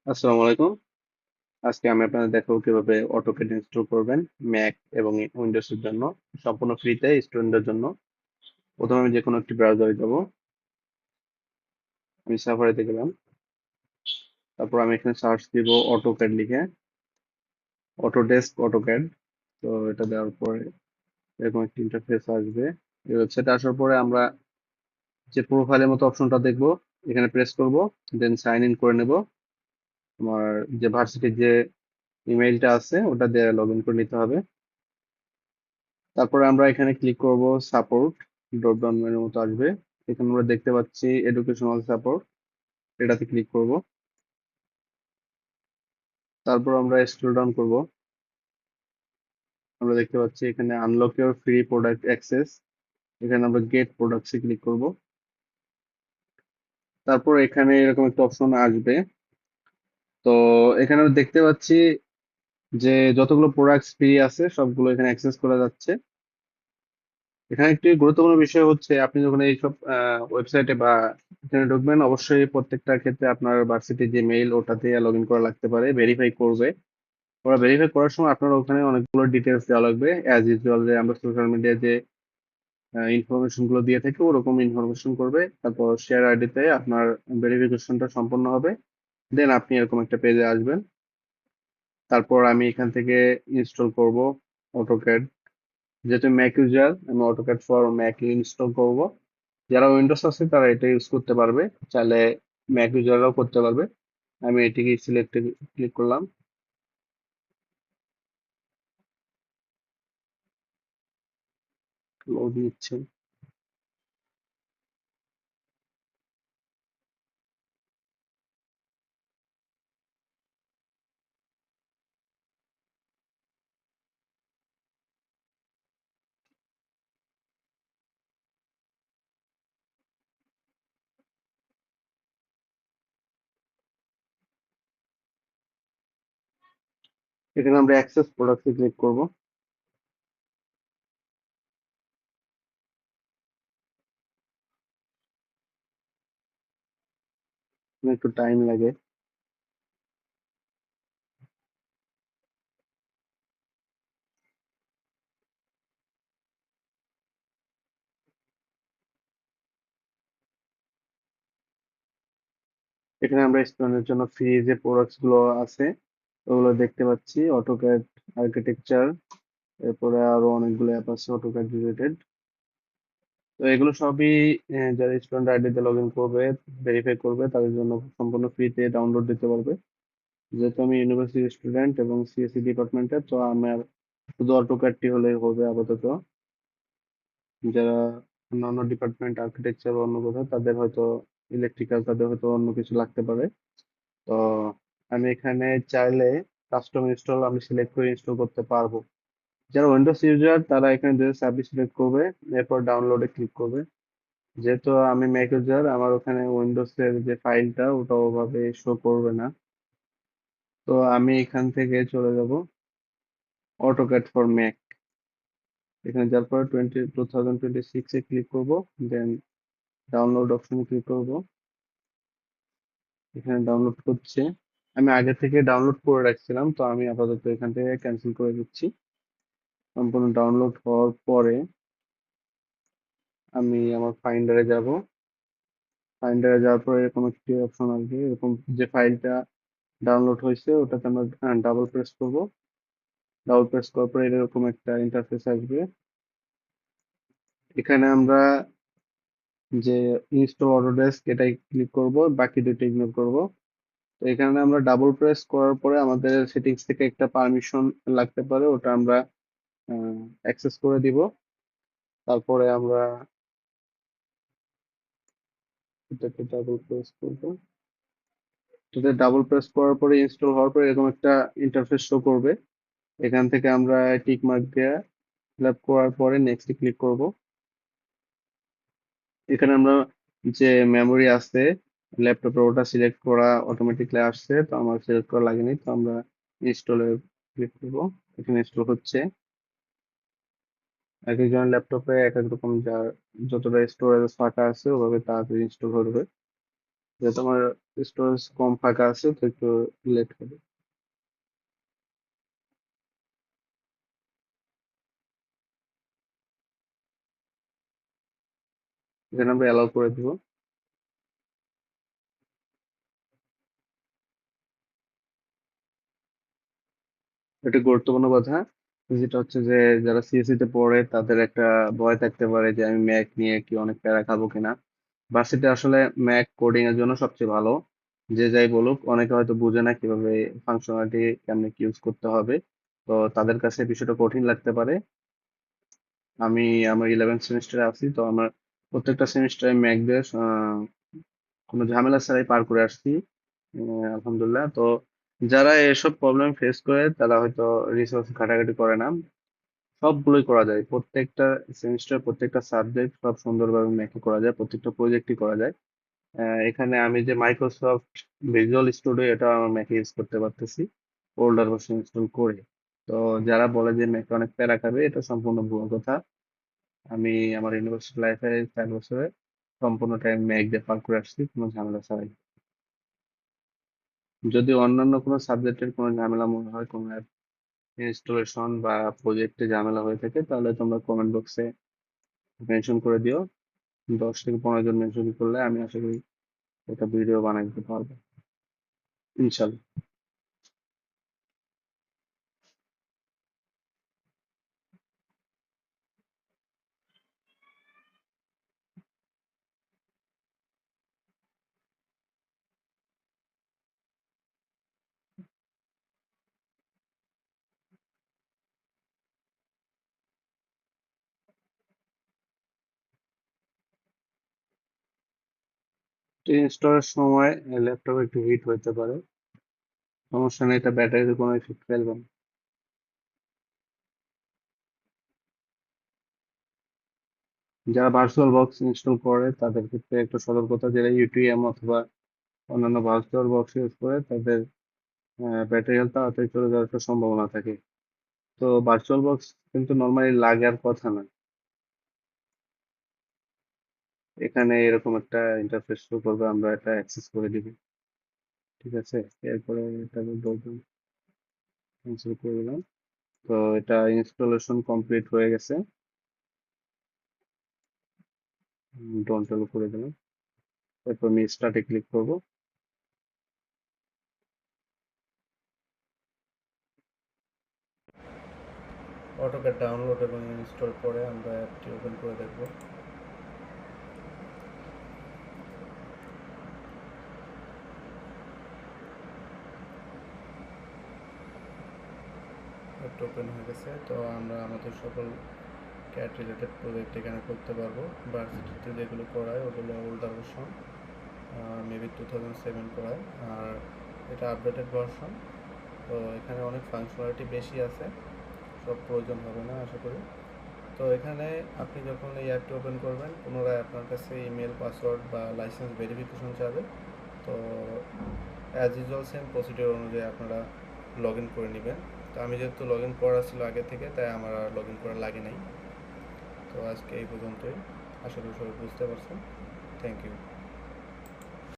আসসালামু আলাইকুম। আজকে আমি আপনাদের দেখাবো কিভাবে অটোক্যাড ইনস্টল করবেন ম্যাক এবং উইন্ডোজ এর জন্য সম্পূর্ণ ফ্রিতে স্টুডেন্টদের জন্য। প্রথমে আমি যে কোনো একটি ব্রাউজারে যাব। আমি সাফারিতে গেলাম। তারপর আমি এখানে সার্চ দিব অটোক্যাড লিখে, অটোডেস্ক অটোক্যাড। তো এটা দেওয়ার পরে এরকম একটি ইন্টারফেস আসবে। এই ওয়েবসাইটে আসার পরে আমরা যে প্রোফাইলের মতো অপশনটা দেখবো, এখানে প্রেস করব, দেন সাইন ইন করে নেব। আমার যে ভার্সিটির যে ইমেইলটা আছে ওটা দিয়ে লগ ইন করে নিতে হবে। তারপরে আমরা এখানে ক্লিক করব সাপোর্ট, ড্রপ ডাউন মেনুর মতো আসবে। এখানে আমরা দেখতে পাচ্ছি এডুকেশনাল সাপোর্ট, এটাতে ক্লিক করব। তারপর আমরা স্ক্রল ডাউন করব। আমরা দেখতে পাচ্ছি এখানে unlock your free product access, এখানে আমরা গেট প্রোডাক্টসে ক্লিক করব। তারপর এখানে এরকম একটা অপশন আসবে। তো এখানে আমরা দেখতে পাচ্ছি যে যতগুলো প্রোডাক্টস ফ্রি আছে সবগুলো এখানে অ্যাক্সেস করা যাচ্ছে। এখানে একটি গুরুত্বপূর্ণ বিষয় হচ্ছে আপনি যখন এইসব ওয়েবসাইটে বা এখানে ঢুকবেন, অবশ্যই প্রত্যেকটার ক্ষেত্রে আপনার ভার্সিটির যে মেইল ওটাতে লগ ইন করা লাগতে পারে, ভেরিফাই করবে। ওরা ভেরিফাই করার সময় আপনার ওখানে অনেকগুলো ডিটেলস দেওয়া লাগবে, অ্যাজ ইউজুয়াল যে আমরা সোশ্যাল মিডিয়ায় যে ইনফরমেশন গুলো দিয়ে থাকি ওরকম ইনফরমেশন করবে। তারপর শেয়ার আইডিতে আপনার ভেরিফিকেশনটা সম্পন্ন হবে, দেন আপনি এরকম একটা পেজে আসবেন। তারপর আমি এখান থেকে ইনস্টল করব অটোক্যাড। যেহেতু ম্যাক ইউজার, আমি অটোক্যাড ফর ম্যাক ইনস্টল করব। যারা উইন্ডোজ আছে তারা এটা ইউজ করতে পারবে, চাইলে ম্যাক ইউজাররাও করতে পারবে। আমি এটিকে সিলেক্টে ক্লিক করলাম। লোড নিচ্ছে। এখানে আমরা অ্যাক্সেস প্রোডাক্টে ক্লিক করব। একটু টাইম লাগে। এখানে আমরা স্টুডেন্টের জন্য ফ্রি যে প্রোডাক্টস গুলো আছে ওগুলো দেখতে পাচ্ছি, অটোক্যাড আর্কিটেকচার, এরপরে আরো অনেকগুলো অ্যাপ আছে অটোক্যাড রিলেটেড। তো এগুলো সবই যারা স্টুডেন্ট আইডিতে লগ ইন করবে, ভেরিফাই করবে, তাদের জন্য সম্পূর্ণ ফ্রিতে ডাউনলোড দিতে পারবে। যেহেতু আমি ইউনিভার্সিটি স্টুডেন্ট এবং সিএসসি ডিপার্টমেন্টের, তো আমার শুধু অটোক্যাডটি হলেই হবে আপাতত। যারা অন্যান্য ডিপার্টমেন্ট, আর্কিটেকচার বা অন্য কোথাও, তাদের হয়তো ইলেকট্রিক্যাল, তাদের হয়তো অন্য কিছু লাগতে পারে। তো আমি এখানে চাইলে কাস্টম ইনস্টল আমি সিলেক্ট করে ইনস্টল করতে পারবো। যারা উইন্ডোজ ইউজার তারা এখানে যে সার্ভিস সিলেক্ট করবে, এরপর ডাউনলোডে ক্লিক করবে। যেহেতু আমি ম্যাক ইউজার, আমার ওখানে উইন্ডোজ এর যে ফাইলটা ওটা ওভাবে শো করবে না। তো আমি এখান থেকে চলে যাব অটোক্যাড ফর ম্যাক। এখানে যাওয়ার পর 2026 এ ক্লিক করব, দেন ডাউনলোড অপশনে ক্লিক করব। এখানে ডাউনলোড করছে। আমি আগে থেকে ডাউনলোড করে রাখছিলাম, তো আমি আপাতত এখান থেকে ক্যান্সেল করে দিচ্ছি। সম্পূর্ণ ডাউনলোড হওয়ার পরে আমি আমার ফাইন্ডারে যাব। ফাইন্ডারে যাওয়ার পরে এরকম একটি অপশন আসবে, এরকম যে ফাইলটা ডাউনলোড হয়েছে ওটাতে আমরা ডাবল প্রেস করব। ডাবল প্রেস করার পরে এরকম একটা ইন্টারফেস আসবে। এখানে আমরা যে ইনস্টল অটোডেস্ক এটাই ক্লিক করব, বাকি দুটো ইগনোর করব। তো এখানে আমরা ডাবল প্রেস করার পরে আমাদের সেটিংস থেকে একটা পারমিশন লাগতে পারে, ওটা আমরা অ্যাক্সেস করে দিব। তারপরে আমরা এটাকে ডাবল প্রেস করব। এটাতে ডাবল প্রেস করার পরে ইনস্টল হওয়ার পরে এরকম একটা ইন্টারফেস শো করবে। এখান থেকে আমরা টিক মার্ক দিয়ে ফিল আপ করার পরে নেক্সট ক্লিক করব। এখানে আমরা যে মেমোরি আছে ল্যাপটপে ওটা সিলেক্ট করা অটোমেটিকলি আসছে, তো আমার সিলেক্ট করা লাগেনি, তো আমরা ইনস্টলে ক্লিক করব। এখানে ইনস্টল হচ্ছে। এক একজনের ল্যাপটপে এক এক রকম, যা যতটা স্টোরেজ ফাঁকা আছে ওভাবে তাড়াতাড়ি ইনস্টল করবে। যেহেতু আমার স্টোরেজ কম ফাঁকা আছে তো একটু লেট হবে। এখানে আমরা অ্যালাউ করে দিব। এটা গুরুত্বপূর্ণ কথা, যেটা হচ্ছে যে যারা সিএসসি তে পড়ে তাদের একটা ভয় থাকতে পারে যে আমি ম্যাক নিয়ে কি অনেক প্যারা খাবো কিনা। ভার্সিটি আসলে ম্যাক কোডিং এর জন্য সবচেয়ে ভালো। যে যাই বলুক, অনেকে হয়তো বুঝে না কিভাবে ফাংশনালিটি কেমনে কি ইউজ করতে হবে, তো তাদের কাছে বিষয়টা কঠিন লাগতে পারে। আমি আমার 11 সেমিস্টারে আছি, তো আমার প্রত্যেকটা সেমিস্টারে ম্যাক দিয়ে কোনো ঝামেলা ছাড়াই পার করে আসছি, আলহামদুলিল্লাহ। তো যারা এসব প্রবলেম ফেস করে তারা হয়তো রিসোর্স ঘাটাঘাটি করে না, সবগুলোই করা যায়। প্রত্যেকটা সেমিস্টার প্রত্যেকটা সাবজেক্ট সব সুন্দরভাবে ম্যাকে করা যায়, প্রত্যেকটা প্রজেক্টই করা যায়। এখানে আমি যে মাইক্রোসফট ভিজুয়াল স্টুডিও এটা আমার ম্যাকে ইউজ করতে পারতেছি ওল্ডার ভার্সন ইনস্টল করে। তো যারা বলে যে ম্যাকে অনেক প্যারা খাবে, এটা সম্পূর্ণ ভুল কথা। আমি আমার ইউনিভার্সিটি লাইফে 4 বছরে সম্পূর্ণ টাইম ম্যাক দিয়ে পার করে আসছি কোনো ঝামেলা ছাড়াই। যদি অন্যান্য কোনো সাবজেক্টের কোনো ঝামেলা মনে হয়, কোনো অ্যাপ ইনস্টলেশন বা প্রজেক্টে ঝামেলা হয়ে থাকে, তাহলে তোমরা কমেন্ট বক্সে মেনশন করে দিও। 10 থেকে 15 জন মেনশন করলে আমি আশা করি একটা ভিডিও বানাই দিতে পারবো, ইনশাল্লাহ। ইনস্টলের সময় ল্যাপটপ একটু হিট হতে পারে, সমস্যা নেই, এটা ব্যাটারিতে কোনো ইফেক্ট ফেলবে না। যারা ভার্চুয়াল বক্স ইনস্টল করে তাদের ক্ষেত্রে একটা সতর্কতা, যারা ইউটিএম অথবা অন্যান্য ভার্চুয়াল বক্স ইউজ করে তাদের ব্যাটারি হেলথ তাড়াতাড়ি চলে যাওয়ার একটা সম্ভাবনা থাকে। তো ভার্চুয়াল বক্স কিন্তু নর্মালি লাগার কথা না। এখানে এরকম একটা ইন্টারফেস শো করবে, আমরা এটা অ্যাক্সেস করে দিব। ঠিক আছে, এরপরে এটা ক্যান্সেল করে দিলাম। তো এটা ইনস্টলেশন কমপ্লিট হয়ে গেছে, ডন চালু করে দিলাম। তারপর আমি স্টার্টে ক্লিক করব। অটোক্যাড ডাউনলোড এবং ইনস্টল করে আমরা অ্যাপটি ওপেন করে দেখব। অ্যাপটি ওপেন হয়ে গেছে। তো আমরা আমাদের সকল ক্যাট রিলেটেড প্রজেক্ট এখানে করতে পারবো। ভার্সিটিতে যেগুলো করায় ওগুলো ওল্ডার ভার্সন, মেবি 2007 করায়, আর এটা আপডেটেড ভার্সন। তো এখানে অনেক ফাংশনালিটি বেশি আছে, সব প্রয়োজন হবে না আশা করি। তো এখানে আপনি যখন এই অ্যাপটি ওপেন করবেন, পুনরায় আপনার কাছে ইমেল, পাসওয়ার্ড বা লাইসেন্স ভেরিফিকেশন চাবে। তো অ্যাজ ইউজুয়াল সেম প্রসিডিওর অনুযায়ী আপনারা লগ ইন করে নেবেন। তো আমি যেহেতু লগ ইন করা ছিল আগে থেকে, তাই আমার আর লগ ইন করা লাগে নাই। তো আজকে এই পর্যন্তই, আশা করি সবাই বুঝতে পারছেন। Thank you.